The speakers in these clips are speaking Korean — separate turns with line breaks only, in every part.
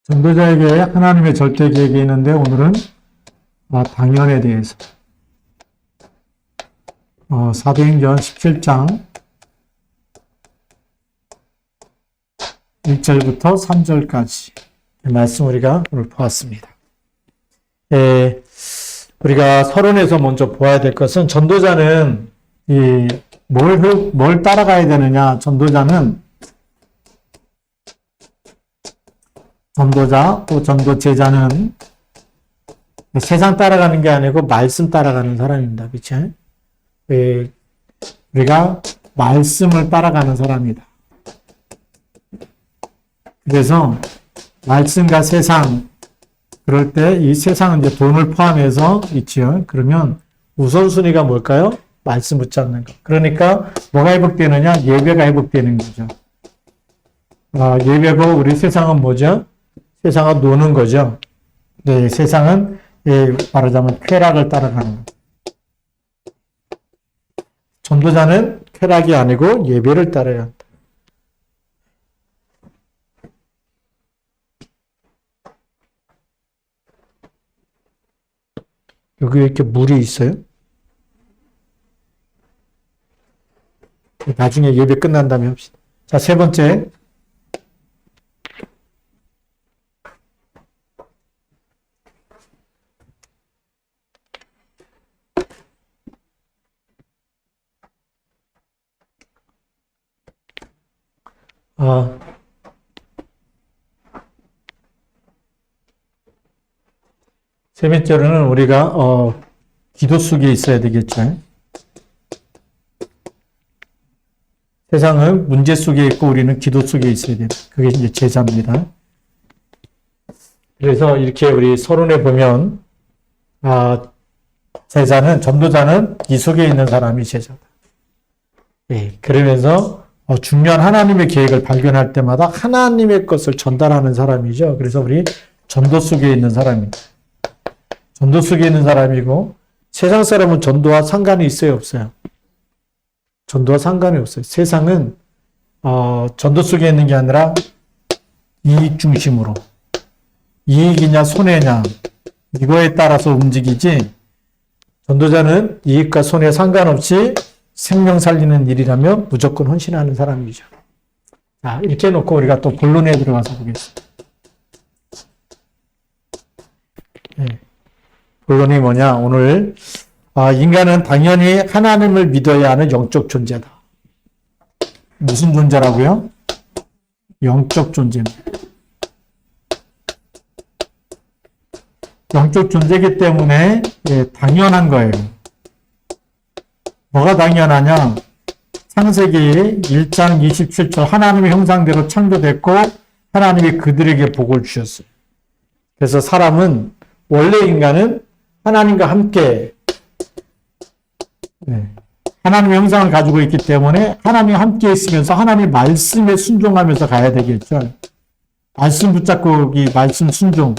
전도자에게 하나님의 절대 계획이 있는데 오늘은 당연에 대해서 사도행전 17장 1절부터 3절까지 말씀 우리가 오늘 보았습니다. 우리가 서론에서 먼저 보아야 될 것은 전도자는 뭘 따라가야 되느냐. 전도자 또 전도 제자는 세상 따라가는 게 아니고 말씀 따라가는 사람입니다. 그렇죠? 우리가 말씀을 따라가는 사람이다. 그래서 말씀과 세상, 그럴 때 이 세상은 이제 돈을 포함해서 있지요. 그러면 우선순위가 뭘까요? 말씀 붙잡는 거. 그러니까 뭐가 회복되느냐? 예배가 회복되는 거죠. 예배고 우리 세상은 뭐죠? 세상은 노는 거죠. 네, 세상은 말하자면 쾌락을 따라가는 거. 전도자는 쾌락이 아니고 예배를 따라야 한다. 여기 이렇게 물이 있어요? 나중에 예배 끝난 다음에 합시다. 자, 세 번째. 세 번째로는 우리가 기도 속에 있어야 되겠죠. 세상은 문제 속에 있고 우리는 기도 속에 있어야 돼요. 그게 이제 제자입니다. 그래서 이렇게 우리 서론에 보면 전도자는 이 속에 있는 사람이 제자다. 그러면서 중요한 하나님의 계획을 발견할 때마다 하나님의 것을 전달하는 사람이죠. 그래서 우리 전도 속에 있는 사람입니다. 전도 속에 있는 사람이고 세상 사람은 전도와 상관이 있어요, 없어요? 전도와 상관이 없어요. 세상은 전도 속에 있는 게 아니라 이익 중심으로 이익이냐 손해냐 이거에 따라서 움직이지 전도자는 이익과 손해 상관없이 생명 살리는 일이라면 무조건 헌신하는 사람이죠. 자, 이렇게 놓고 우리가 또 본론에 들어가서 보겠습니다. 본론이 뭐냐? 오늘 인간은 당연히 하나님을 믿어야 하는 영적 존재다. 무슨 존재라고요? 영적 존재입니다. 영적 존재이기 때문에 당연한 거예요. 뭐가 당연하냐? 창세기 1장 27절 하나님의 형상대로 창조됐고 하나님이 그들에게 복을 주셨어요. 그래서 사람은 원래 인간은 하나님과 함께 하나님의 형상을 가지고 있기 때문에 하나님과 함께 있으면서 하나님의 말씀에 순종하면서 가야 되겠죠. 말씀 붙잡고 말씀 순종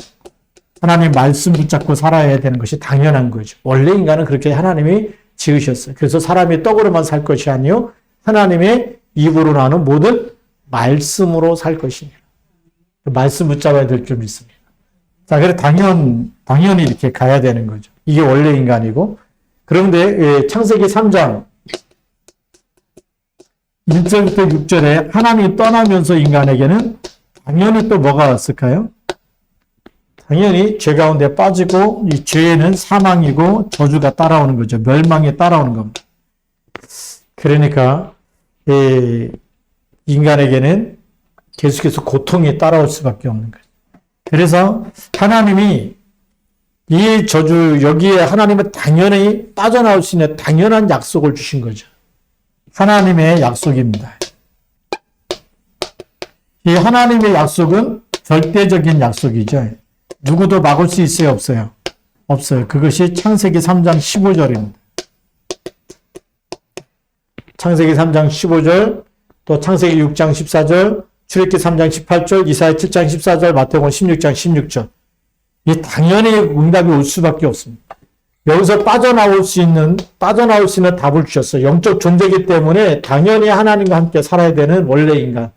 하나님 말씀 붙잡고 살아야 되는 것이 당연한 거죠. 원래 인간은 그렇게 하나님이 지으셨어요. 그래서 사람이 떡으로만 살 것이 아니요 하나님의 입으로 나오는 모든 말씀으로 살 것이니라. 말씀 붙잡아야 될 점이 있습니다. 자, 그래 당연히 이렇게 가야 되는 거죠. 이게 원래 인간이고. 그런데 창세기 3장 1절부터 6절에 하나님이 떠나면서 인간에게는 당연히 또 뭐가 왔을까요? 당연히 죄 가운데 빠지고 이 죄에는 사망이고 저주가 따라오는 거죠. 멸망이 따라오는 겁니다. 그러니까 인간에게는 계속해서 고통이 따라올 수밖에 없는 거죠. 그래서 하나님이 이 저주 여기에 하나님은 당연히 빠져나올 수 있는 당연한 약속을 주신 거죠. 하나님의 약속입니다. 이 하나님의 약속은 절대적인 약속이죠. 누구도 막을 수 있어요, 없어요? 없어요. 그것이 창세기 3장 15절입니다. 창세기 3장 15절, 또 창세기 6장 14절, 출애굽기 3장 18절, 이사야 7장 14절, 마태복음 16장 16절. 이 당연히 응답이 올 수밖에 없습니다. 여기서 빠져나올 수 있는 답을 주셨어요. 영적 존재이기 때문에 당연히 하나님과 함께 살아야 되는 원래 인간.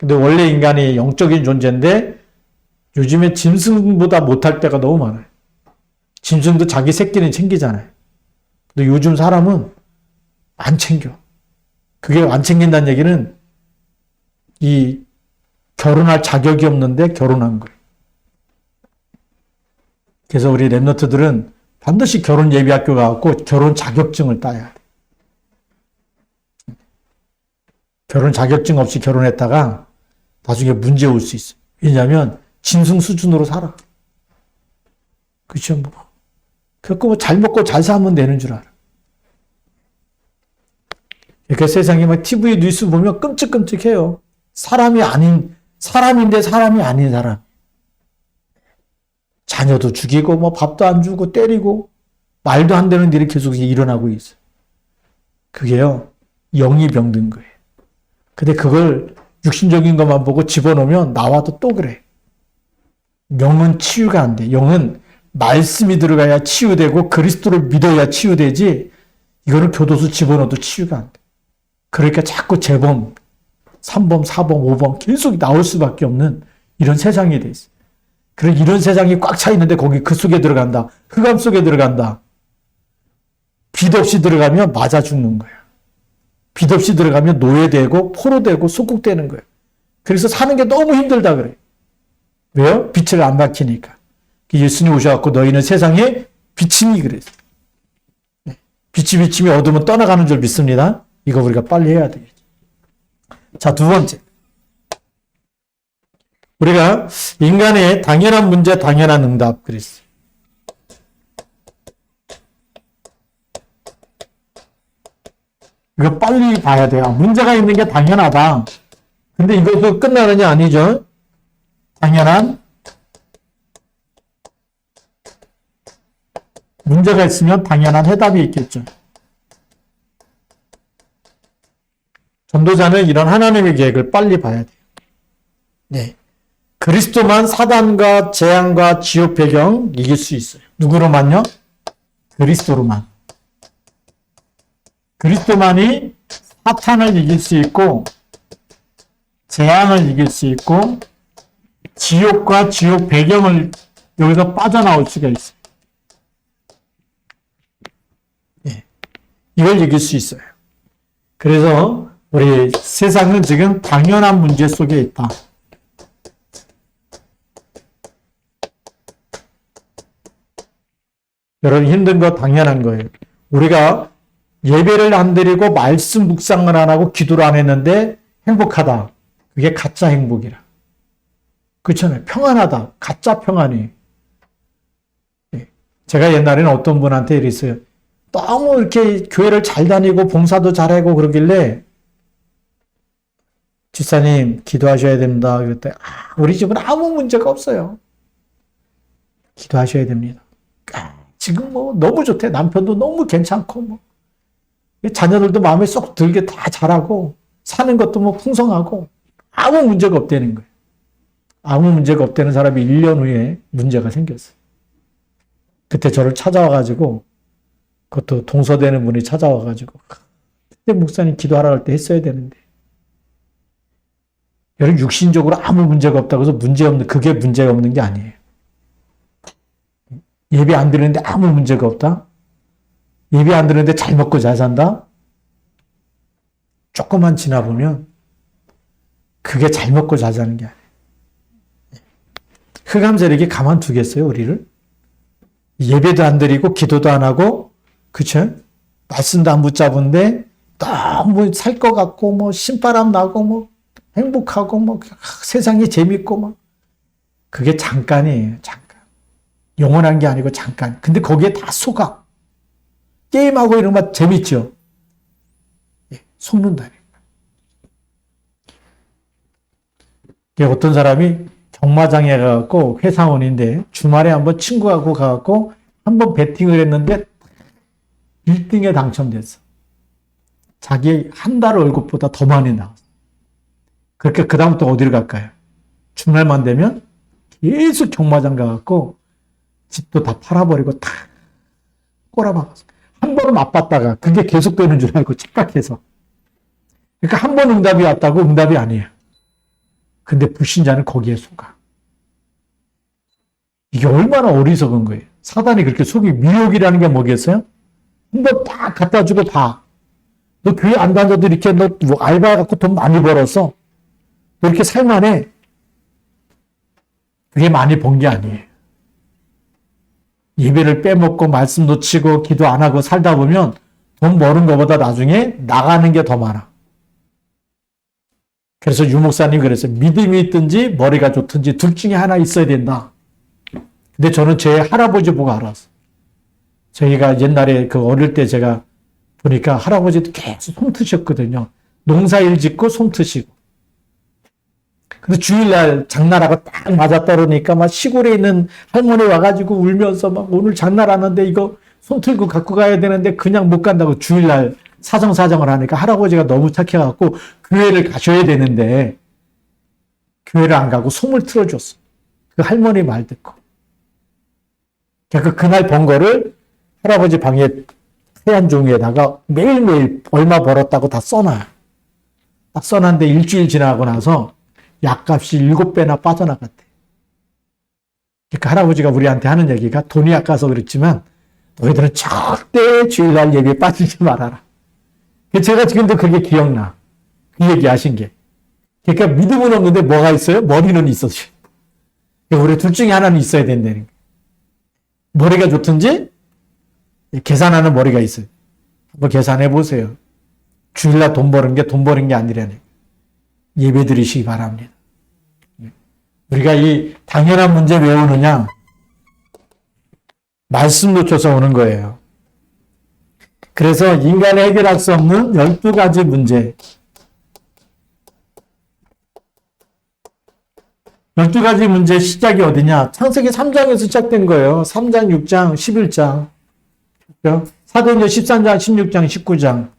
근데 원래 인간이 영적인 존재인데 요즘에 짐승보다 못할 때가 너무 많아요. 짐승도 자기 새끼는 챙기잖아요. 근데 요즘 사람은 안 챙겨. 그게 안 챙긴다는 얘기는 이 결혼할 자격이 없는데 결혼한 거예요. 그래서 우리 랩너트들은 반드시 결혼 예비학교 가고 결혼 자격증을 따야 돼. 결혼 자격증 없이 결혼했다가 나중에 문제 올 수 있어. 왜냐하면 짐승 수준으로 살아. 그렇죠, 뭐. 그래서 뭐 잘 먹고 잘 사면 되는 줄 알아. 그러니까 세상에 막 TV 뉴스 보면 끔찍끔찍해요. 사람인데 사람이 아닌 사람. 자녀도 죽이고, 뭐 밥도 안 주고, 때리고, 말도 안 되는 일이 계속 일어나고 있어요. 그게요, 영이 병든 거예요. 근데 그걸 육신적인 것만 보고 집어넣으면 나와도 또 그래. 영은 치유가 안 돼. 영은 말씀이 들어가야 치유되고 그리스도를 믿어야 치유되지, 이거는 교도소 집어넣어도 치유가 안 돼. 그러니까 자꾸 재범, 3범, 4범, 5범 계속 나올 수밖에 없는 이런 세상이 돼 있어. 그런 이런 세상이 꽉 차 있는데 거기 그 속에 들어간다. 흑암 속에 들어간다. 빛 없이 들어가면 맞아 죽는 거야. 빛 없이 들어가면 노예되고 포로되고 속국되는 거예요. 그래서 사는 게 너무 힘들다 그래. 왜요? 빛을 안 밝히니까. 예수님 오셔갖고 너희는 세상에 비침이 그랬어요. 빛이 비침이 어두면 떠나가는 줄 믿습니다. 이거 우리가 빨리 해야 되겠죠. 자, 두 번째. 우리가 인간의 당연한 문제, 당연한 응답 그랬어요. 이거 빨리 봐야 돼요. 문제가 있는 게 당연하다. 근데 이것도 끝나느냐 아니죠. 당연한 문제가 있으면 당연한 해답이 있겠죠. 전도자는 이런 하나님의 계획을 빨리 봐야 돼요. 네. 그리스도만 사단과 재앙과 지옥 배경 이길 수 있어요. 누구로만요? 그리스도로만. 그리스도만이 사탄을 이길 수 있고 재앙을 이길 수 있고 지옥과 지옥 배경을 여기서 빠져나올 수가 있어요. 네. 이걸 이길 수 있어요. 그래서 우리 세상은 지금 당연한 문제 속에 있다. 여러분 힘든 거 당연한 거예요. 우리가 예배를 안 드리고 말씀 묵상을 안 하고 기도를 안 했는데 행복하다. 그게 가짜 행복이라. 그렇잖아요. 평안하다. 가짜 평안이에요. 제가 옛날에는 어떤 분한테 이랬어요. 너무 이렇게 교회를 잘 다니고 봉사도 잘하고 그러길래 집사님 기도하셔야 됩니다. 그랬더니 우리 집은 아무 문제가 없어요. 기도하셔야 됩니다. 지금 뭐 너무 좋대. 남편도 너무 괜찮고 뭐 자녀들도 마음에 쏙 들게 다 잘하고 사는 것도 뭐 풍성하고 아무 문제가 없다는 거예요. 아무 문제가 없다는 사람이 1년 후에 문제가 생겼어요. 그때 저를 찾아와가지고 그것도 동서되는 분이 찾아와가지고 그때 목사님 기도하라 할 때 했어야 되는데 여러분 육신적으로 아무 문제가 없다고 해서 그게 문제가 없는 게 아니에요. 예배 안 드리는데 아무 문제가 없다? 예배 안 드리는데 잘 먹고 잘 산다? 조금만 지나보면 그게 잘 먹고 잘 사는 게 아니에요. 흑암 세력이 가만두겠어요, 우리를? 예배도 안 드리고 기도도 안 하고 그쵸? 말씀도 안 붙잡은데 너무 살 것 같고 뭐 신바람 나고 뭐 행복하고 뭐 세상이 재밌고 뭐 그게 잠깐이에요. 잠깐. 영원한 게 아니고 잠깐. 근데 거기에 다 속아. 게임하고 이런 거 재밌죠? 예, 속는다니까. 어떤 사람이 경마장에 가갖고 회사원인데 주말에 한번 친구하고 가갖고 한번 베팅을 했는데 1등에 당첨됐어. 자기 한 달 월급보다 더 많이 나왔어. 그렇게 그다음부터 어디를 갈까요? 주말만 되면 계속 경마장 가갖고 집도 다 팔아버리고 다 꼬라박았어. 한 번은 맛봤다가 그게 계속되는 줄 알고 착각해서. 그러니까 한 번 응답이 왔다고 응답이 아니에요. 근데 불신자는 거기에 속아. 이게 얼마나 어리석은 거예요. 사단이 그렇게 속이 미혹이라는 게 뭐겠어요? 한번 딱 갖다 주고 봐. 너 교회 안 다녀도 이렇게 너 알바해갖고 돈 많이 벌었어. 너 이렇게 살만해. 그게 많이 번 게 아니에요. 예배를 빼먹고 말씀 놓치고 기도 안 하고 살다 보면 돈 버는 것보다 나중에 나가는 게 더 많아. 그래서 유목사님 그랬어요. 믿음이 있든지 머리가 좋든지 둘 중에 하나 있어야 된다. 근데 저는 제 할아버지 보고 알았어. 저희가 옛날에 그 어릴 때 제가 보니까 할아버지도 계속 솜 트셨거든요. 농사일 짓고 솜 트시고. 근데 주일날 장날하고 딱 맞아떨어니까 막 시골에 있는 할머니 와가지고 울면서 막 오늘 장날하는데 이거 손 틀고 갖고 가야 되는데 그냥 못 간다고 주일날 사정을 하니까 할아버지가 너무 착해갖고 교회를 가셔야 되는데 교회를 안 가고 솜을 틀어줬어. 그 할머니 말 듣고. 그러니까 그날 번 거를 할아버지 방에 하얀 종이에다가 매일매일 얼마 벌었다고 다 써놔요. 딱 써놨는데 일주일 지나고 나서 약값이 7배나 빠져나갔대. 그러니까 할아버지가 우리한테 하는 얘기가 돈이 아까서 그렇지만 너희들은 절대 주일날 예배에 빠지지 말아라. 제가 지금도 그게 기억나. 그 얘기 하신 게. 그러니까 믿음은 없는데 뭐가 있어요? 머리는 있었지. 우리 둘 중에 하나는 있어야 된다는 거예요. 머리가 좋든지 계산하는 머리가 있어요. 한번 계산해 보세요. 주일날 돈 버는 게 아니라네. 예배 드리시기 바랍니다. 우리가 이 당연한 문제 왜 오느냐? 말씀 놓쳐서 오는 거예요. 그래서 인간이 해결할 수 없는 12가지 문제. 12가지 문제 시작이 어디냐? 창세기 3장에서 시작된 거예요. 3장, 6장, 11장. 사도행전 13장, 16장, 19장.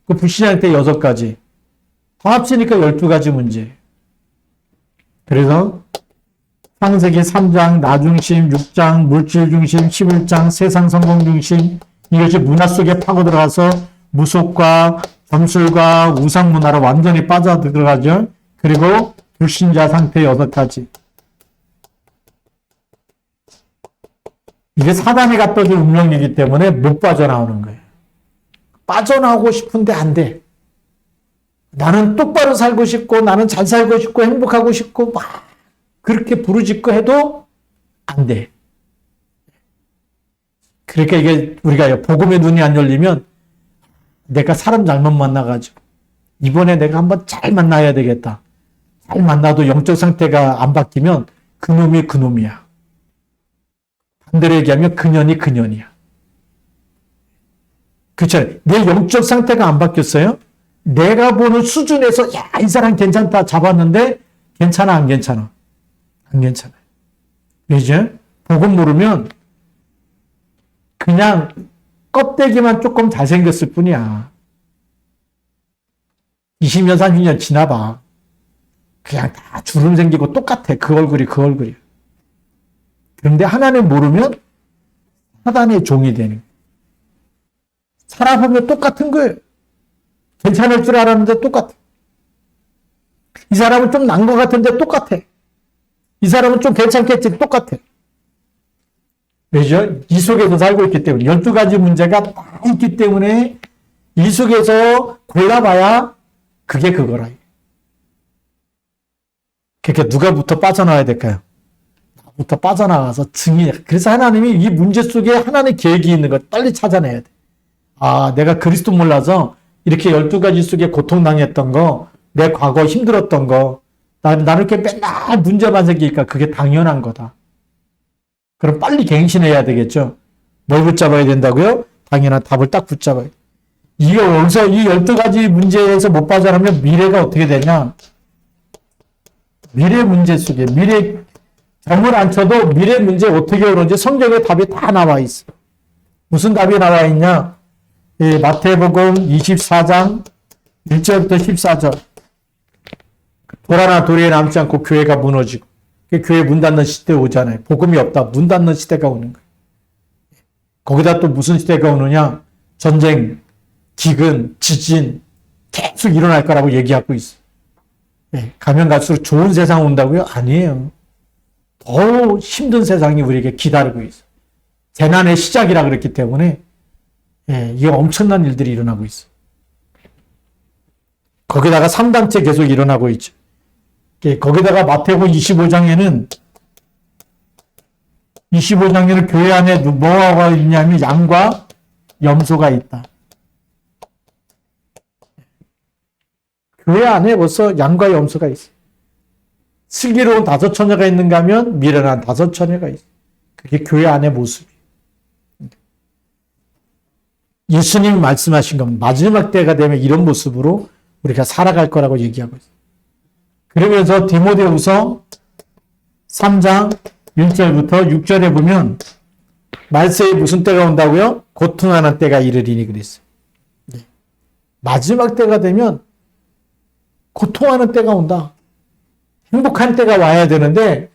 그 불신앙 때 6가지. 다 합치니까 12가지 문제. 그래서 창세기 3장, 나 중심, 6장, 물질 중심, 11장, 세상 성공 중심. 이것이 문화 속에 파고 들어가서 무속과 점술과 우상 문화로 완전히 빠져들어가죠. 그리고 불신자 상태 6가지. 이게 사단이 갖다 준 운명이기 때문에 못 빠져나오는 거예요. 빠져나오고 싶은데 안 돼. 나는 똑바로 살고 싶고 나는 잘 살고 싶고 행복하고 싶고 막 그렇게 부르짖고 해도 안 돼. 그러니까 이게 우리가 복음의 눈이 안 열리면 내가 사람 잘못 만나가지고 이번에 내가 한번 잘 만나야 되겠다. 잘 만나도 영적 상태가 안 바뀌면 그놈이 그놈이야. 반대로 얘기하면 그년이 그년이야. 그렇죠. 내 영적 상태가 안 바뀌었어요. 내가 보는 수준에서 야, 이 사람 괜찮다 잡았는데 괜찮아 안 괜찮아? 안 괜찮아요. 왜죠? 복음 모르면 그냥 껍데기만 조금 잘생겼을 뿐이야. 20년, 30년 지나봐. 그냥 다 주름 생기고 똑같아. 그 얼굴이 그 얼굴이야. 그런데 하나님 모르면 사단의 종이 되는 거예요. 살아보면 똑같은 거예요. 괜찮을 줄 알았는데 똑같아. 이 사람은 좀 난 것 같은데 똑같아. 이 사람은 좀 괜찮겠지 똑같아. 왜죠? 이 속에서 살고 있기 때문에 12가지 문제가 다 있기 때문에 이 속에서 골라봐야 그게 그거라. 그러니까 누가부터 빠져나와야 될까요? 나부터 빠져나가서 증인. 그래서 하나님이 이 문제 속에 하나님의 계획이 있는 걸 빨리 찾아내야 돼. 아, 내가 그리스도 몰라서 이렇게 12가지 속에 고통당했던 거, 내 과거 힘들었던 거, 나는 이렇게 맨날 문제만 생기니까 그게 당연한 거다. 그럼 빨리 갱신해야 되겠죠. 뭘 붙잡아야 된다고요? 당연한 답을 딱 붙잡아야 돼. 이게 여기서 이 12가지 문제에서 못 빠져나오면 미래가 어떻게 되냐? 미래 문제 속에, 미래, 점을 안 쳐도 미래 문제 어떻게 오는지 성경에 답이 다 나와 있어. 무슨 답이 나와 있냐? 마태복음 24장 1절부터 14절. 돌아나 도리에 남지 않고 교회가 무너지고 교회 문 닫는 시대 오잖아요. 복음이 없다. 문 닫는 시대가 오는 거예요. 거기다 또 무슨 시대가 오느냐? 전쟁, 기근, 지진 계속 일어날 거라고 얘기하고 있어요. 가면 갈수록 좋은 세상 온다고요? 아니에요. 더 힘든 세상이 우리에게 기다리고 있어. 재난의 시작이라 그랬기 때문에 이게 엄청난 일들이 일어나고 있어. 거기다가 3단체 계속 일어나고 있죠. 거기다가 마태복음 25장에는 교회 안에 뭐가 있냐면 양과 염소가 있다. 교회 안에 벌써 양과 염소가 있어. 슬기로운 5처녀가 있는가 하면 미련한 5처녀가 있어. 그게 교회 안의 모습이에요. 예수님이 말씀하신 건 마지막 때가 되면 이런 모습으로 우리가 살아갈 거라고 얘기하고 있어요. 그러면서 디모데후서 3장 1절부터 6절에 보면 말세에 무슨 때가 온다고요? 고통하는 때가 이르리니 그랬어요. 마지막 때가 되면 고통하는 때가 온다. 행복한 때가 와야 되는데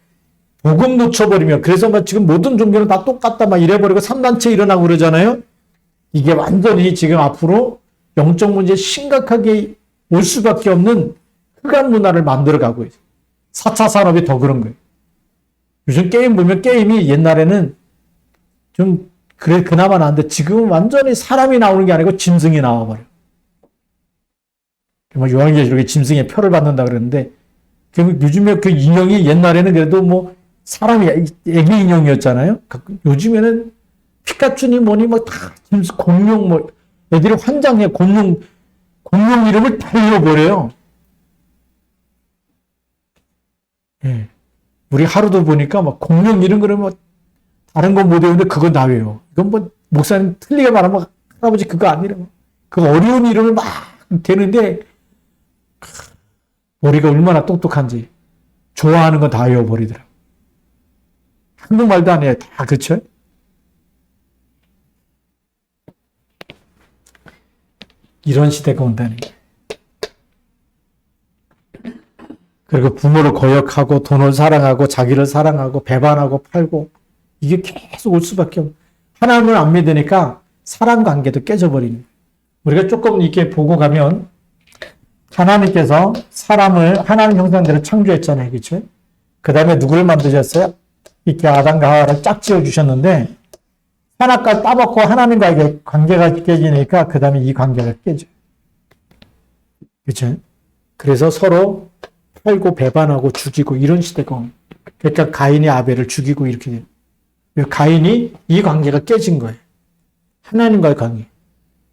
복음 놓쳐버리면, 그래서 막 지금 모든 종교는 다 똑같다 막 이래버리고 3단체 일어나고 그러잖아요. 이게 완전히 지금 앞으로 영적 문제 심각하게 올 수밖에 없는 흑암 문화를 만들어가고 있어요. 4차 산업이 더 그런 거예요. 요즘 게임 보면 게임이 옛날에는 좀 그나마 나은데 지금은 완전히 사람이 나오는 게 아니고 짐승이 나와버려요. 요한계시록에 짐승의 표를 받는다 그러는데, 요즘에 그 인형이 옛날에는 그래도 뭐 사람이 애기 인형이었잖아요. 요즘에는 피카츄니 뭐니 뭐 다 공룡 뭐 애들이 환장해. 공룡 이름을 다 잃어버려요. 예. 우리 하루도 보니까 막 공룡 이름 그러면 다른 건 못 외우는데 그건 다 외워. 이건 뭐 목사님 틀리게 말하면 할아버지 그거 아니라고. 그 어려운 이름을 막 되는데 머리가 얼마나 똑똑한지 좋아하는 건 다 외워버리더라고. 한국말도 안 해요. 다 그쵸? 이런 시대가 온다는 게. 그리고 부모를 거역하고 돈을 사랑하고 자기를 사랑하고 배반하고 팔고 이게 계속 올 수밖에 없고, 하나님을 안 믿으니까 사랑 관계도 깨져버리는 거예요. 우리가 조금 이렇게 보고 가면 하나님께서 사람을 하나님 형상대로 창조했잖아요. 그렇죠? 그 다음에 누구를 만드셨어요? 이렇게 아담과 하와를 짝 지어주셨는데 하나까지 따먹고 하나님과의 관계가 깨지니까 그 다음에 이 관계가 깨져요. 그렇죠? 그래서 서로 팔고 배반하고 죽이고 이런 시대가 옵니다. 그러니까 가인이 아벨을 죽이고 이렇게 돼요. 가인이 이 관계가 깨진 거예요. 하나님과의 관계.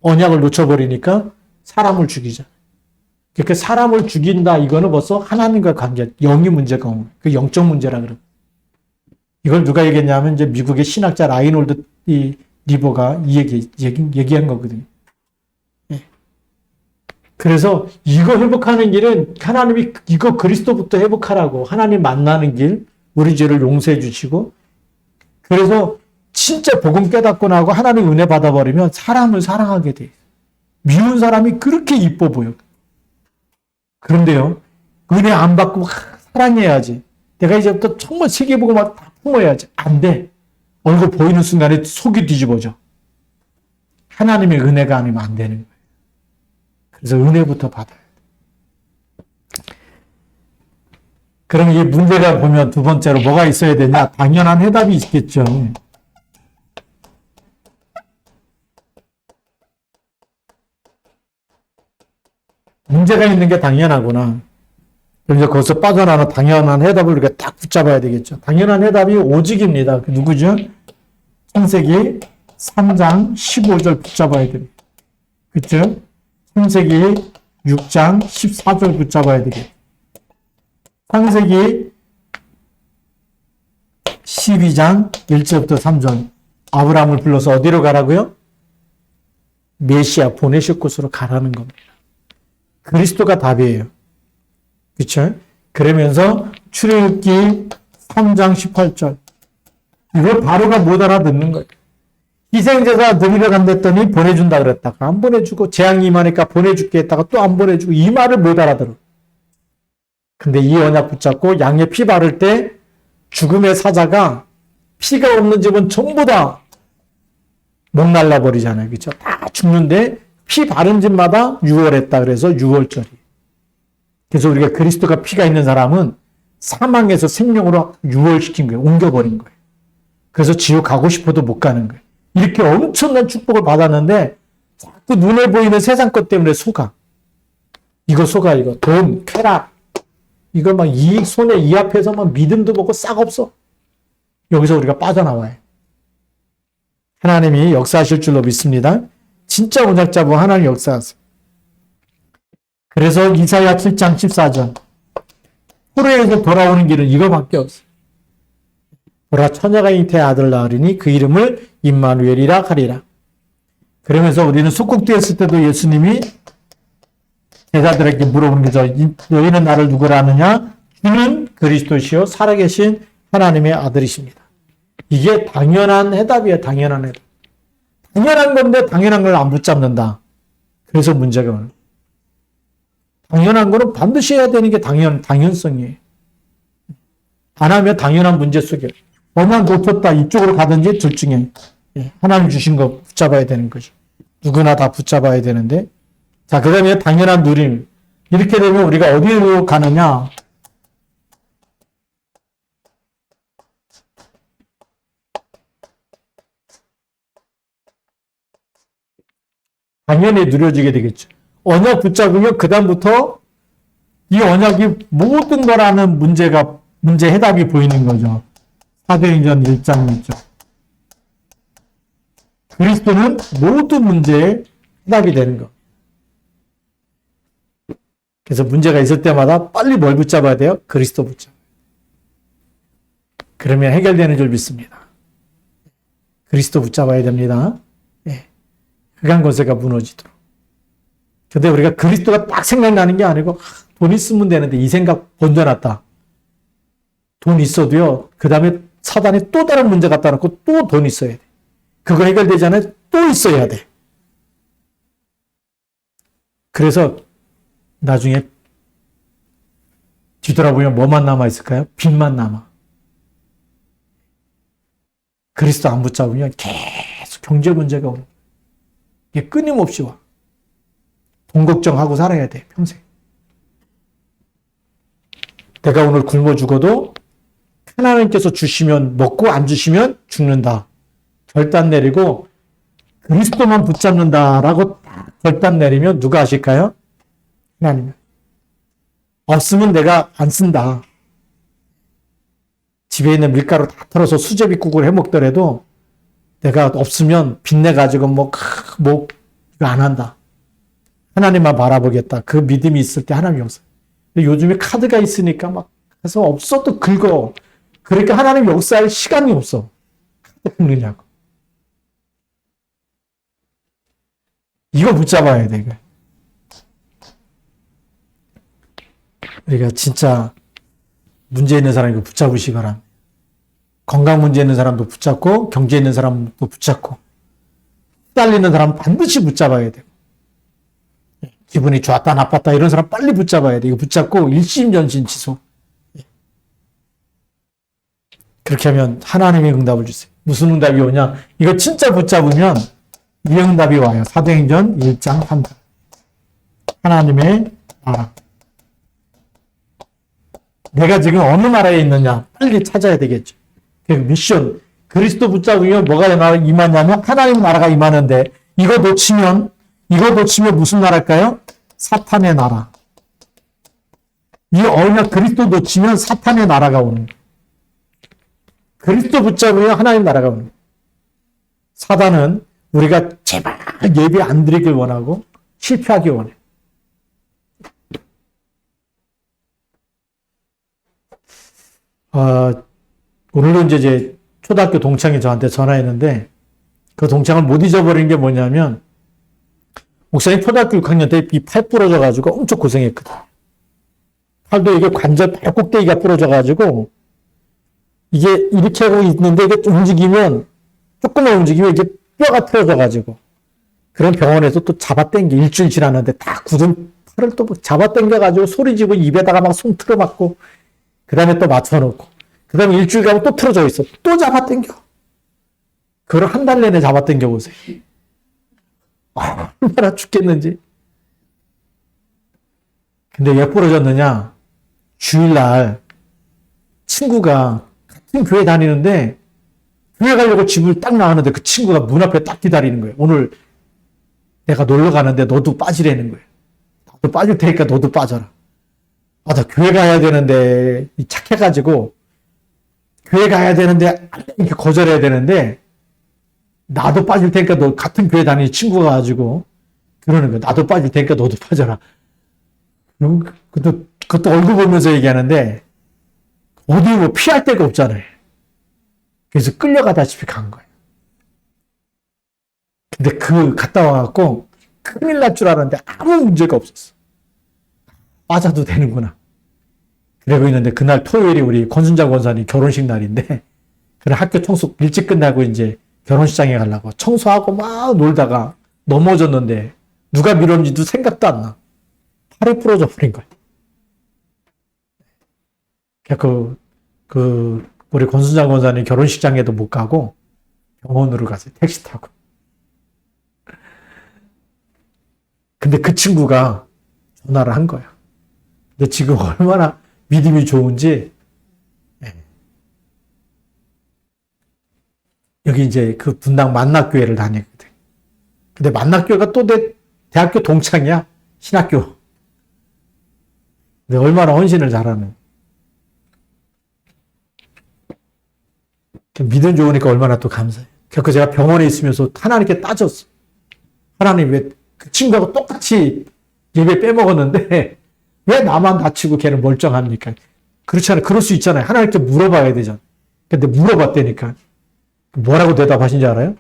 언약을 놓쳐버리니까 사람을 죽이자. 그러니까 사람을 죽인다, 이거는 벌써 하나님과의 관계, 영이 문제가 온 거예요. 그 영적 문제라 그러고. 이걸 누가 얘기했냐면 이제 미국의 신학자 라이놀드 리버가 얘기한 거거든요. 그래서 이거 회복하는 길은 하나님이 이거 그리스도부터 회복하라고, 하나님 만나는 길, 우리 죄를 용서해 주시고, 그래서 진짜 복음 깨닫고 나고 하나님 은혜 받아버리면 사람을 사랑하게 돼. 미운 사람이 그렇게 이뻐 보여. 그런데요, 은혜 안 받고 막 사랑해야지. 내가 이제부터 정말 세계복음 다 품어야지. 안 돼. 얼굴 보이는 순간에 속이 뒤집어져. 하나님의 은혜가 아니면 안 되는 거예요. 그래서 은혜부터 받아야 돼. 그럼 이 문제가 보면 두 번째로 뭐가 있어야 되냐? 당연한 해답이 있겠죠. 문제가 있는 게 당연하구나. 그럼 이제 거기서 빠져나가는 당연한 해답을 우리가 딱 붙잡아야 되겠죠. 당연한 해답이 오직입니다. 누구죠? 창세기 3장 15절 붙잡아야 됩니다. 그렇죠? 창세기 6장 14절 붙잡아야 되겠죠. 창세기 12장 1절부터 3절. 아브라함을 불러서 어디로 가라고요? 메시아 보내실 곳으로 가라는 겁니다. 그리스도가 답이에요. 그렇죠? 그러면서 출애굽기 3장 18절. 이걸 바로가 못 알아듣는 거예요. 희생제사 드리러 간댔더니 보내준다 그랬다가 안 보내주고, 재앙이 임하니까 보내줄게 했다가 또 안 보내주고, 이 말을 못 알아들어. 근데 이 언약 붙잡고 양의 피 바를 때 죽음의 사자가 피가 없는 집은 전부 다 목 날라버리잖아요. 그렇죠? 다 죽는데 피 바른 집마다 유월했다. 그래서 유월절이. 그래서 우리가 그리스도가 피가 있는 사람은 사망에서 생명으로 유월시킨 거예요. 옮겨버린 거예요. 그래서 지옥 가고 싶어도 못 가는 거예요. 이렇게 엄청난 축복을 받았는데 자꾸 눈에 보이는 세상 것 때문에 속아. 이거 속아, 이거. 돈, 쾌락. 이거 막 이익, 손해, 이 앞에서 막 믿음도 먹고 싹 없어. 여기서 우리가 빠져나와요. 하나님이 역사하실 줄로 믿습니다. 진짜 언약 잡으면 하나님 역사하세요. 그래서 이사야 7장 14절. 호레에서 돌아오는 길은 이거밖에 없어요. 보라 처녀가 잉태의 아들 낳으리니 그 이름을 임마누엘이라 하리라. 그러면서 우리는 속국되었을 때도 예수님이 제자들에게 물어보는 거죠. 너희는 나를 누구라 하느냐? 주는 그리스도시요 살아계신 하나님의 아들이십니다. 이게 당연한 해답이에요. 당연한 해답. 당연한 건데 당연한 걸 안 붙잡는다. 그래서 문제가 오는 거예요. 당연한 거는 반드시 해야 되는 게 당연성이에요. 안 하면 당연한 문제 속에 언약 놓쳤다 이쪽으로 가든지 둘 중에 하나님 주신 거 붙잡아야 되는 거죠. 누구나 다 붙잡아야 되는데 자, 그 다음에 당연한 누림. 이렇게 되면 우리가 어디로 가느냐? 당연히 누려지게 되겠죠. 언약 붙잡으면 그다음부터 이 언약이 모든 거라는 문제 해답이 보이는 거죠. 사도행전 1장 1절. 그리스도는 모든 문제의 해답이 되는 거. 그래서 문제가 있을 때마다 빨리 뭘 붙잡아야 돼요? 그리스도 붙잡아야 돼요. 그러면 해결되는 줄 믿습니다. 그리스도 붙잡아야 됩니다. 네. 흑암 권세가 무너지도록. 근데 우리가 그리스도가 딱 생각나는 게 아니고 돈 있으면 되는데 이 생각 번져놨다. 돈 있어도요. 그 다음에 사단이 또 다른 문제 갖다 놓고 또 돈 있어야 돼. 그거 해결되지 않아요? 또 있어야 돼. 그래서 나중에 뒤돌아보면 뭐만 남아있을까요? 빚만 남아. 그리스도 안 붙잡으면 계속 경제 문제가 오는 거예요. 이게 끊임없이 와. 돈 걱정하고 살아야 돼, 평생. 내가 오늘 굶어 죽어도 하나님께서 주시면 먹고 안 주시면 죽는다. 결단 내리고 그리스도만 붙잡는다라고 결단 내리면 누가 하실까요? 하나님. 없으면 내가 안 쓴다. 집에 있는 밀가루 다 털어서 수제비국을 해 먹더라도 내가 없으면 빚내가지고 이거 안 한다. 하나님만 바라보겠다. 그 믿음이 있을 때 하나님이 없어요. 요즘에 카드가 있으니까 막 해서 없어도 긁어. 그러니까 하나님 역사할 시간이 없어. 카드 긁느냐고. 이거 붙잡아야 돼. 이거. 우리가 진짜 문제 있는 사람 이거 붙잡으시기 바랍니다. 건강 문제 있는 사람도 붙잡고 경제 있는 사람도 붙잡고 딸리는 사람 반드시 붙잡아야 돼요. 기분이 좋았다 나빴다 이런 사람 빨리 붙잡아야 돼. 이거 붙잡고 일심전심 지속. 그렇게 하면 하나님의 응답을 주세요. 무슨 응답이 오냐? 이거 진짜 붙잡으면 이 응답이 와요. 사도행전 1장 3절. 하나님의 나라. 내가 지금 어느 나라에 있느냐? 빨리 찾아야 되겠죠. 그 미션. 그리스도 붙잡으면 뭐가 임하냐면 하나님 나라가 임하는데 이거 놓치면 무슨 나라일까요? 사탄의 나라. 이 언약 그리스도 놓치면 사탄의 나라가 오는 거예요. 그리스도 붙잡으면 하나님 나라가 오는 거예요. 사단은 우리가 제발 예배 안 드리길 원하고 실패하길 원해요. 오늘도 이제 초등학교 동창이 저한테 전화했는데 그 동창을 못 잊어버린 게 뭐냐면 목사님 초등학교 6학년 때 이 팔 부러져가지고 엄청 고생했거든. 팔도 이게 관절 발 꼭대기가 부러져가지고 이게 이렇게 하고 있는데 이게 움직이면 조금만 움직이면 이게 뼈가 틀어져가지고 그런 병원에서 또 잡아당겨 일주일 지났는데 다 굳은 팔을 또 잡아당겨가지고 소리지고 입에다가 막 손 틀어맞고 그 다음에 또 맞춰놓고 그 다음에 일주일 가면 또 틀어져 있어. 또 잡아당겨. 그걸 한 달 내내 잡아당겨 보세요. 얼마나 죽겠는지. 근데 왜 부러졌느냐? 주일날 친구가 같은 교회 다니는데 교회 가려고 집을 딱 나가는데 그 친구가 문 앞에 딱 기다리는 거예요. 오늘 내가 놀러 가는데 너도 빠지라는 거예요. 나도 빠질 테니까 너도 빠져라. 아, 나 교회 가야 되는데 착해가지고 교회 가야 되는데 이렇게 거절해야 되는데 나도 빠질 테니까 너 같은 교회 다니는 친구가 가지고 그러는 거야. 나도 빠질 테니까 너도 빠져라. 그것도 얼굴 보면서 얘기하는데 어디 뭐 피할 데가 없잖아요. 그래서 끌려가다시피 간 거예요. 근데 갔다 와갖고 큰일 날 줄 알았는데 아무 문제가 없었어. 빠져도 되는구나. 그러고 있는데 그날 토요일이 우리 권순자 권사님 결혼식 날인데 그래 학교 청소 일찍 끝나고 이제 결혼식장에 가려고 청소하고 막 놀다가 넘어졌는데 누가 밀었는지도 생각도 안 나. 팔이 부러져 버린 거야. 우리 권순자 권사님 결혼식장에도 못 가고 병원으로 가서 택시 타고. 근데 그 친구가 전화를 한 거야. 근데 지금 얼마나 믿음이 좋은지. 여기 이제 그 분당 만락교회를 다니거든. 근데 만락교회가 또 내 대학교 동창이야. 신학교. 근데 얼마나 헌신을 잘하는. 믿음 좋으니까 얼마나 또 감사해. 그래서 제가 병원에 있으면서 하나님께 따졌어. 하나님 왜 그 친구하고 똑같이 예배 빼먹었는데 왜 나만 다치고 걔는 멀쩡합니까? 그렇잖아요. 그럴 수 있잖아요. 하나님께 물어봐야 되잖아. 근데 물어봤다니까. 뭐라고 대답하신지 알아요?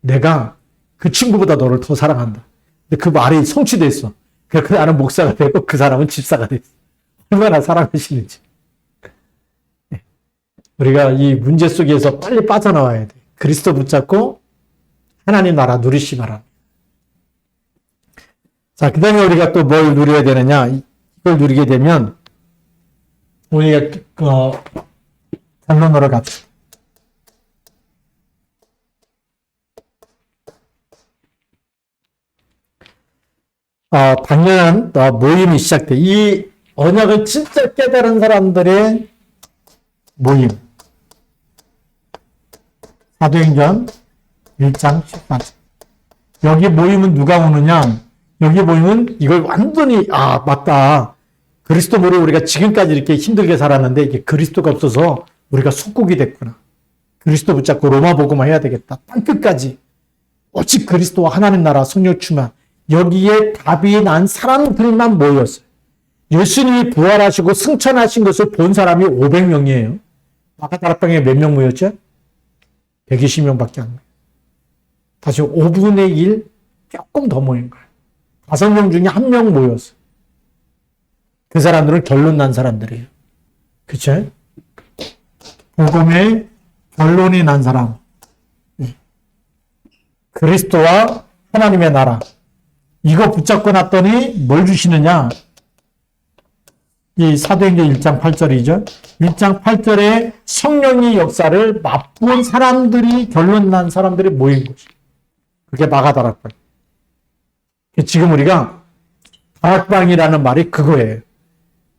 내가 그 친구보다 너를 더 사랑한다. 근데 그 말이 성취됐어. 그래서 나는 목사가 되고 그 사람은 집사가 됐어. 얼마나 사랑하시는지. 우리가 이 문제 속에서 빨리 빠져나와야 돼. 그리스도 붙잡고 하나님 나라 누리시 바랍니다. 자, 그 다음에 우리가 또 뭘 누려야 되느냐. 이걸 누리게 되면 우리가 결론으로 갑시다. 당연한 모임이 시작돼. 이 언약을 진짜 깨달은 사람들의 모임. 사도행전 1장 14절. 여기 모임은 누가 오느냐? 여기 모임은 이걸 완전히 맞다. 그리스도 모르고 우리가 지금까지 이렇게 힘들게 살았는데 이게 그리스도가 없어서 우리가 속국이 됐구나. 그리스도 붙잡고 로마 복음화 해야 되겠다. 땅끝까지. 오직 그리스도와 하나님 나라 성령 충만. 여기에 답이 난 사람들만 모였어요. 예수님이 부활하시고 승천하신 것을 본 사람이 500명이에요. 아까 다락방에 몇 명 모였죠? 120명밖에 안 모여요. 다시 5분의 1 조금 더 모인 거예요. 5명 중에 1명 모였어요. 그 사람들은 결론 난 사람들이에요. 그쵸? 복음의 결론이 난 사람. 그리스도와 하나님의 나라. 이거 붙잡고 났더니 뭘 주시느냐? 이 사도행전 1장 8절이죠. 1장 8절에 성령의 역사를 맛본 사람들이 결론 난 사람들이 모인 거지. 그게 마가다락방. 지금 우리가 다락방이라는 말이 그거예요.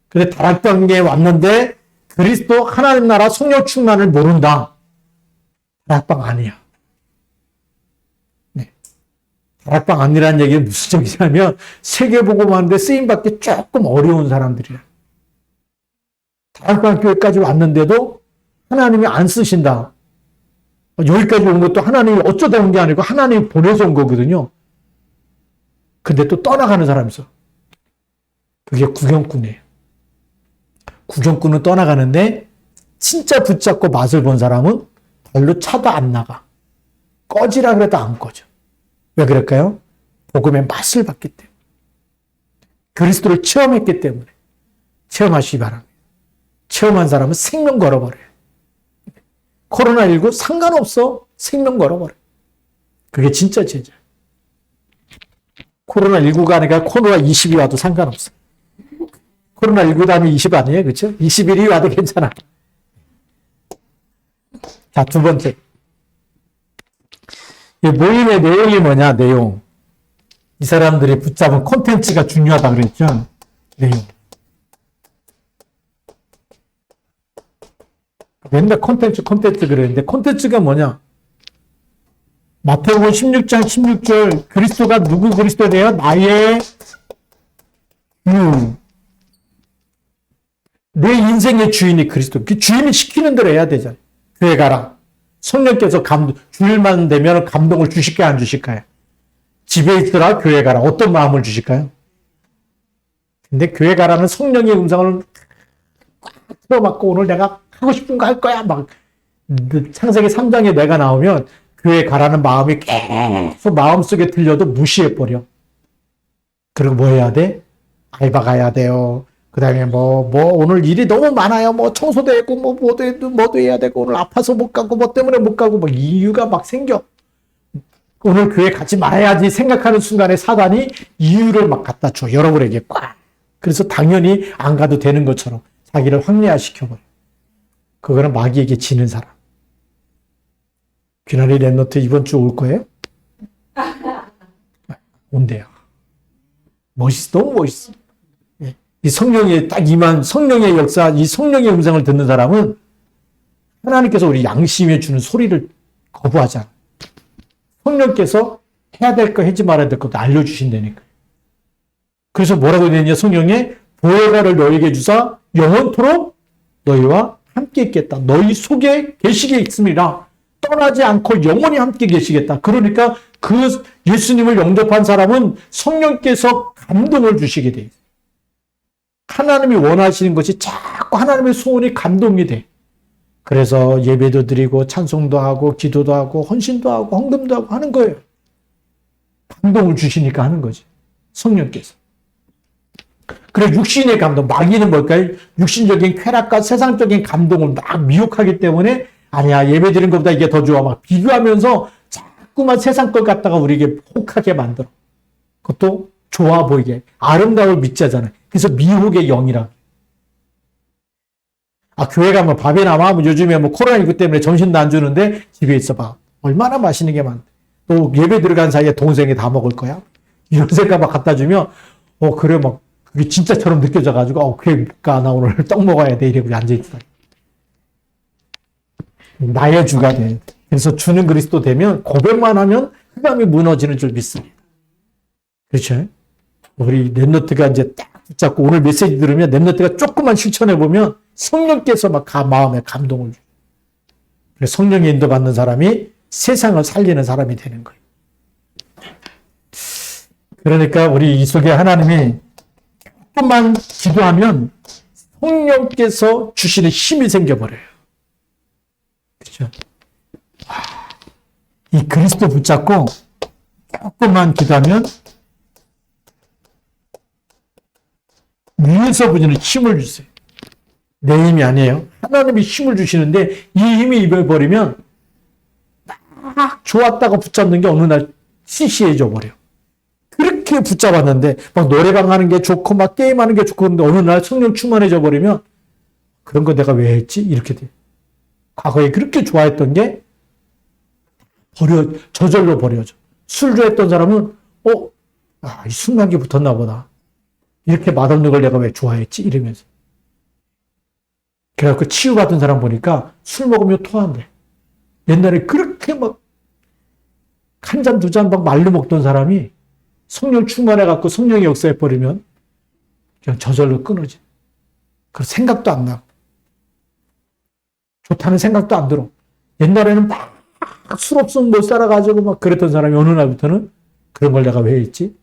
근데 다락방에 왔는데 그리스도 하나님 나라 성령 충만을 모른다. 다락방 아니야. 네. 다락방 아니라는 얘기는 무슨 얘기냐면 세계복음 하는데 쓰임받기 조금 어려운 사람들이야. 다락방 교회까지 왔는데도 하나님이 안 쓰신다. 여기까지 온 것도 하나님이 어쩌다 온 게 아니고 하나님이 보내서 온 거거든요. 근데 또 떠나가는 사람이 있어. 그게 구경꾼이에요. 구경꾼은 떠나가는데 진짜 붙잡고 맛을 본 사람은 별로 차도 안 나가. 꺼지라 그래도 안 꺼져. 왜 그럴까요? 복음의 맛을 봤기 때문에. 그리스도를 체험했기 때문에. 체험하시기 바랍니다. 체험한 사람은 생명 걸어버려요. 코로나19 상관없어. 생명 걸어버려요. 그게 진짜 제자. 코로나19가 아니라 코로나20이 와도 상관없어. 코로나19 다음에 20 아니에요? 그렇죠? 21이 와도 괜찮아. 자, 두 번째. 이 모임의 내용이 뭐냐, 내용. 이 사람들이 붙잡은 콘텐츠가 중요하다 그랬죠? 내용. 맨날 콘텐츠 그러는데 콘텐츠가 뭐냐? 마태복음 16장 16절 그리스도가 누구 그리스도래요? 나의 주. 내 인생의 주인이 그리스도. 그 주인이 시키는 대로 해야 되잖아요. 교회 가라. 성령께서 주일만 되면 감동을 주실까요? 안 주실까요? 집에 있으라 교회 가라. 어떤 마음을 주실까요? 근데 교회 가라는 성령의 음성을 꽉 틀어막고 오늘 내가 하고 싶은 거 할 거야. 막 창세기 3장에 내가 나오면 교회 가라는 마음이 계속 마음속에 들려도 무시해버려. 그리고 뭐 해야 돼? 알바 가야 돼요. 그 다음에 오늘 일이 너무 많아요. 청소도 했고, 뭐도 해야 되고, 오늘 아파서 못 가고, 뭐 때문에 못 가고, 이유가 막 생겨. 오늘 교회 가지 말아야지 생각하는 순간에 사단이 이유를 막 갖다 줘. 여러분에게 꽉. 그래서 당연히 안 가도 되는 것처럼 자기를 황폐화시켜버려. 그거는 마귀에게 지는 사람. 귀나리 랩노트 이번 주 올 거예요? 온대요. 너무 멋있어. 이 성령의 딱 임한 성령의 역사, 이 성령의 음성을 듣는 사람은 하나님께서 우리 양심에 주는 소리를 거부하지 않아. 성령께서 해야 될 거 하지 말아야 될 것도 알려주신다니까. 그래서 뭐라고 되느냐? 성령의 보혜사를 너에게 주사 영원토록 너희와 함께 있겠다. 너희 속에 계시게 있음이라. 떠나지 않고 영원히 함께 계시겠다. 그러니까 그 예수님을 영접한 사람은 성령께서 감동을 주시게 돼. 하나님이 원하시는 것이 자꾸 하나님의 소원이 감동이 돼. 그래서 예배도 드리고 찬송도 하고 기도도 하고 헌신도 하고 헌금도 하고 하는 거예요. 감동을 주시니까 하는 거지. 성령께서. 그래 육신의 감동, 마귀는 뭘까요? 육신적인 쾌락과 세상적인 감동을 막 미혹하기 때문에 아니야 예배 드리는 것보다 이게 더 좋아 막 비교하면서 자꾸만 세상 걸 갖다가 우리에게 혹하게 만들어. 그것도 좋아 보이게 아름다움을 믿자잖아요. 그래서 미혹의 영이라. 교회 가면 밥이나 요즘에 코로나19 때문에 점심도 안 주는데 집에 있어봐. 얼마나 맛있는 게 많대. 또 예배 들어간 사이에 동생이 다 먹을 거야. 이런 생각 막 갖다 주면 그래 막 그게 진짜처럼 느껴져가지고 그러니까 나 오늘 떡 먹어야 돼 이러고 앉아있어. 나의 주가 돼. 그래서 주는 그리스도 되면 고백만 하면 흑암이 무너지는 줄 믿습니다. 그렇죠? 우리 랩노트가 이제 딱 붙잡고 오늘 메시지 들으면 랩노트가 조금만 실천해 보면 성령께서 막 마음에 감동을 줘요. 그래서 성령의 인도받는 사람이 세상을 살리는 사람이 되는 거예요. 그러니까 우리 이 속에 하나님이 조금만 기도하면 성령께서 주시는 힘이 생겨버려요. 그렇죠? 이 그리스도 붙잡고 조금만 기도하면 위에서 부지는 힘을 주세요. 내 힘이 아니에요. 하나님이 힘을 주시는데 이 힘이 입어버리면 막 좋았다가 붙잡는 게 어느 날 시시해져 버려. 그렇게 붙잡았는데 막 노래방 하는 게 좋고 막 게임하는 게 좋고 그런데 어느 날 성령 충만해져 버리면 그런 거 내가 왜 했지? 이렇게 돼. 과거에 그렇게 좋아했던 게 저절로 버려져. 술 좋아했던 사람은 이 순간기 붙었나 보다. 이렇게 맛없는 걸 내가 왜 좋아했지? 이러면서. 그래갖고 치유받은 사람 보니까 술 먹으면 토한대. 옛날에 그렇게 막 한 잔, 두 잔 막 말로 먹던 사람이 성령 충만해갖고 성령의 역사에 버리면 그냥 저절로 끊어져. 그래서 생각도 안 나고. 좋다는 생각도 안 들어. 옛날에는 막 술 없으면 못 살아가지고 막 그랬던 사람이 어느 날부터는 그런 걸 내가 왜 했지?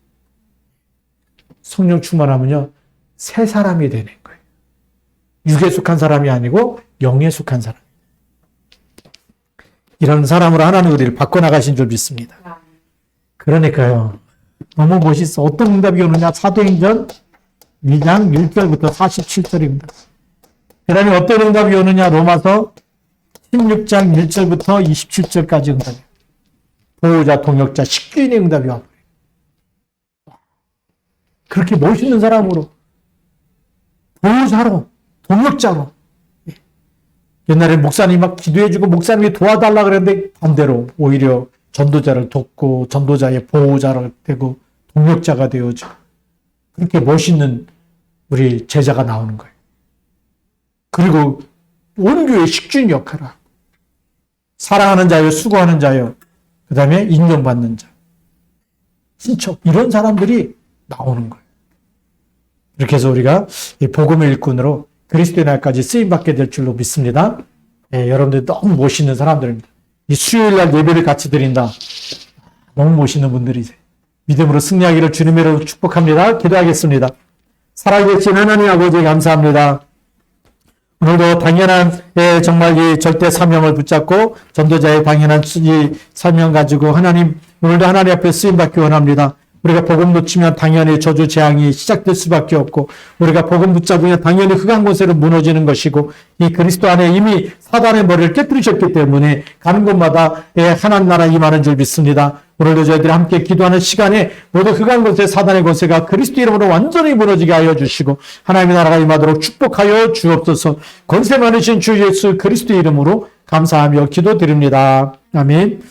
성령 충만하면요, 새 사람이 되는 거예요. 육에 속한 사람이 아니고 영에 속한 사람. 이런 사람으로 하나님 우리를 바꿔나가신 줄 믿습니다. 그러니까요, 너무 멋있어. 어떤 응답이 오느냐? 사도행전 2장 1절부터 47절입니다. 그 다음에 어떤 응답이 오느냐? 로마서 16장 1절부터 27절까지 응답이에요. 보호자, 동역자, 식주인의 응답이 와버려요. 그렇게 멋있는 사람으로, 보호자로, 동역자로. 옛날에 목사님이 막 기도해주고 목사님이 도와달라 그랬는데 반대로 오히려 전도자를 돕고 전도자의 보호자가 되고 동역자가 되어지고 그렇게 멋있는 우리 제자가 나오는 거예요. 그리고 온 교회 식주인 역할을 하고, 사랑하는 자요, 수고하는 자요, 그 다음에 인정받는 자, 친척, 이런 사람들이 나오는 거예요. 이렇게 해서 우리가 이 복음의 일꾼으로 그리스도의 날까지 쓰임받게 될 줄로 믿습니다. 예, 여러분들 너무 멋있는 사람들입니다. 이 수요일 날 예배를 같이 드린다. 너무 멋있는 분들이세요. 믿음으로 승리하기를 주님의 이름으로 축복합니다. 기도하겠습니다. 살아계신 하나님 아버지 감사합니다. 오늘도 당연한 정말 이 절대 사명을 붙잡고 전도자의 당연한 이 사명 가지고 하나님 오늘도 하나님 앞에 쓰임받기 원합니다. 우리가 복음 놓치면 당연히 저주 재앙이 시작될 수밖에 없고 우리가 복음 붙잡으면 당연히 흑암 권세로 무너지는 것이고 이 그리스도 안에 이미 사단의 머리를 깨뜨리셨기 때문에 가는 곳마다 하나님 나라 임하는 줄 믿습니다. 오늘도 저희들이 함께 기도하는 시간에 모두 흑암 권세 사단의 권세가 그리스도 이름으로 완전히 무너지게 하여 주시고 하나님의 나라가 임하도록 축복하여 주옵소서. 권세 많으신 주 예수 그리스도 이름으로 감사하며 기도드립니다. 아멘.